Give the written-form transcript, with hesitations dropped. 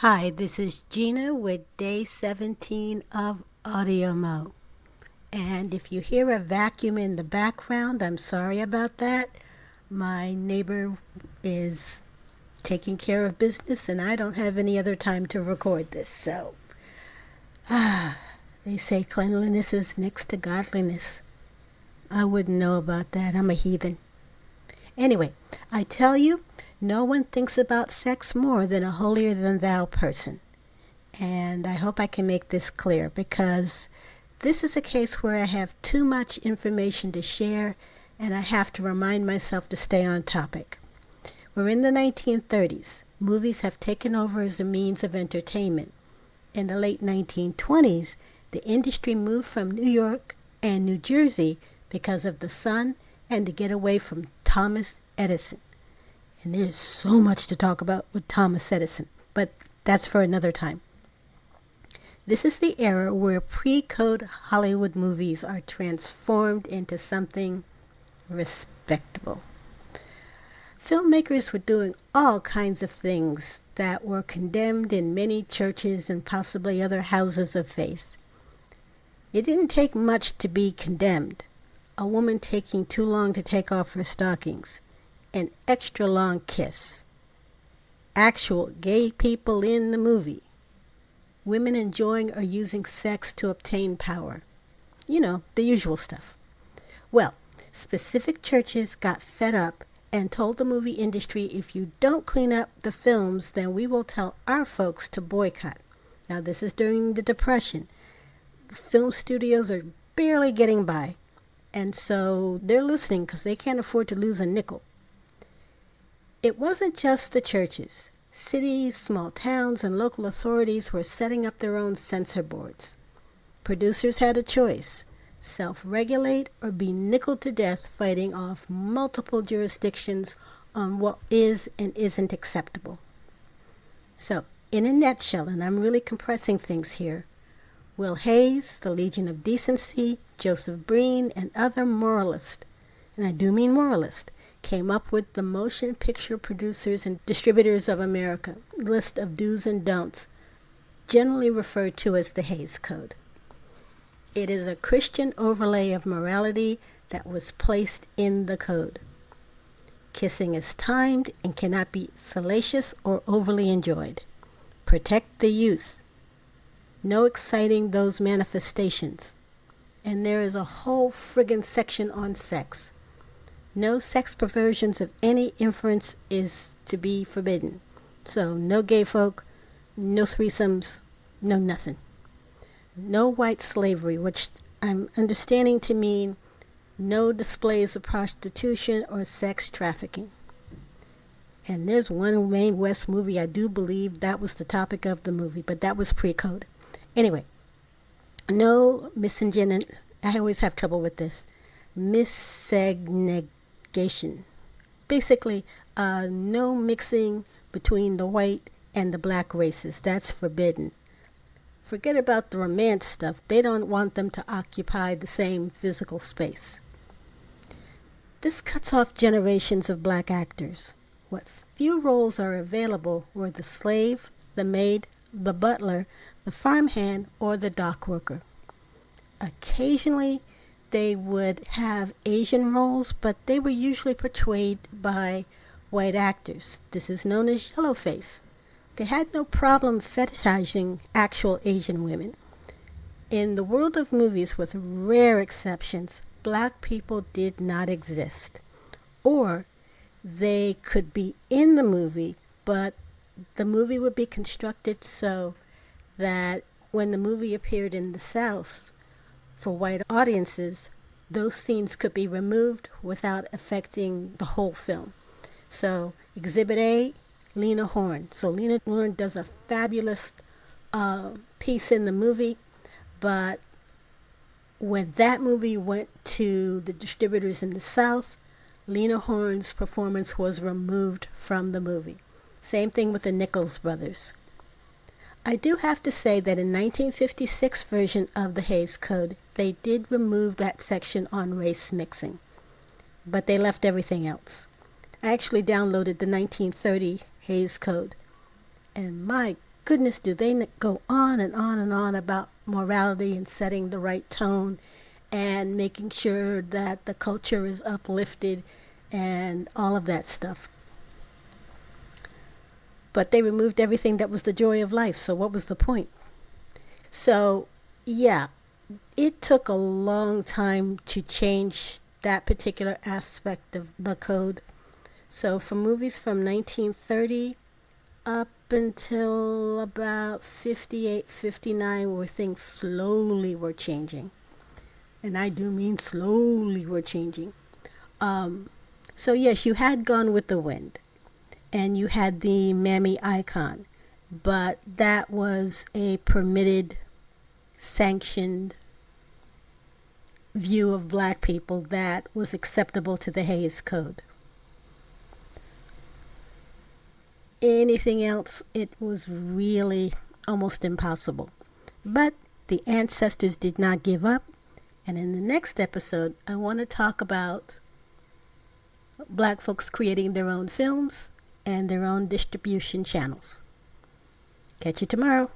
Hi, this is Gina with day 17 of AudioMo. And if you hear a vacuum in the background, I'm sorry about that. My neighbor is taking care of business and I don't have any other time to record this. So, they say cleanliness is next to godliness. I wouldn't know about that. I'm a heathen. Anyway, I tell you, no one thinks about sex more than a holier-than-thou person. And I hope I can make this clear because this is a case where I have too much information to share and I have to remind myself to stay on topic. We're in the 1930s. Movies have taken over as a means of entertainment. In the late 1920s, the industry moved from New York and New Jersey because of the sun and to get away from Thomas Edison. And there's so much to talk about with Thomas Edison, but that's for another time. This is the era where pre-code Hollywood movies are transformed into something respectable. Filmmakers were doing all kinds of things that were condemned in many churches and possibly other houses of faith. It didn't take much to be condemned. A woman taking too long to take off her stockings. An extra long kiss. Actual gay people in the movie. Women enjoying or using sex to obtain power. You know, the usual stuff. Well, specific churches got fed up and told the movie industry, if you don't clean up the films, then we will tell our folks to boycott. Now, this is during the Depression. Film studios are barely getting by. And so they're listening because they can't afford to lose a nickel. It wasn't just the churches. Cities, small towns, and local authorities were setting up their own censor boards. Producers had a choice: self-regulate or be nickeled to death fighting off multiple jurisdictions on what is and isn't acceptable. So, in a nutshell, and I'm really compressing things here, Will Hayes, the Legion of Decency, Joseph Breen, and other moralists, and I do mean moralists, came up with the Motion Picture Producers and Distributors of America list of do's and don'ts, generally referred to as the Hays Code. It is a Christian overlay of morality that was placed in the code. Kissing is timed and cannot be salacious or overly enjoyed. Protect the youth. No exciting those manifestations. And there is a whole friggin' section on sex. No sex perversions of any inference is to be forbidden. So no gay folk, no threesomes, no nothing. No white slavery, which I'm understanding to mean no displays of prostitution or sex trafficking. And there's one Mae West movie, I do believe that was the topic of the movie, but that was pre-code. Anyway, no miscegenation. I always have trouble with this. Miscegenation. Basically, no mixing between the white and the black races. That's forbidden. Forget about the romance stuff. They don't want them to occupy the same physical space. This cuts off generations of black actors. What few roles are available were the slave, the maid, the butler, the farmhand, or the dock worker. Occasionally, they would have Asian roles, but they were usually portrayed by white actors. This is known as yellowface. They had no problem fetishizing actual Asian women. In the world of movies, with rare exceptions, black people did not exist. Or they could be in the movie, but the movie would be constructed so that when the movie appeared in the South, for white audiences, those scenes could be removed without affecting the whole film. So, Exhibit A, Lena Horne. So Lena Horne does a fabulous piece in the movie, but when that movie went to the distributors in the South, Lena Horne's performance was removed from the movie. Same thing with the Nichols brothers. I do have to say that in 1956 version of the Hays Code, they did remove that section on race mixing, but they left everything else. I actually downloaded the 1930 Hays Code, and my goodness, do they go on and on and on about morality and setting the right tone and making sure that the culture is uplifted and all of that stuff. But they removed everything that was the joy of life, so what was the point? So, yeah, it took a long time to change that particular aspect of the code. So for movies from 1930 up until about 58, 59, where things slowly were changing. And I do mean slowly were changing. So yes, you had Gone with the Wind. And you had the mammy icon. But that was a permitted, sanctioned view of black people that was acceptable to the Hays Code. Anything else, it was really almost impossible. But the ancestors did not give up. And in the next episode, I want to talk about black folks creating their own films and their own distribution channels. Catch you tomorrow.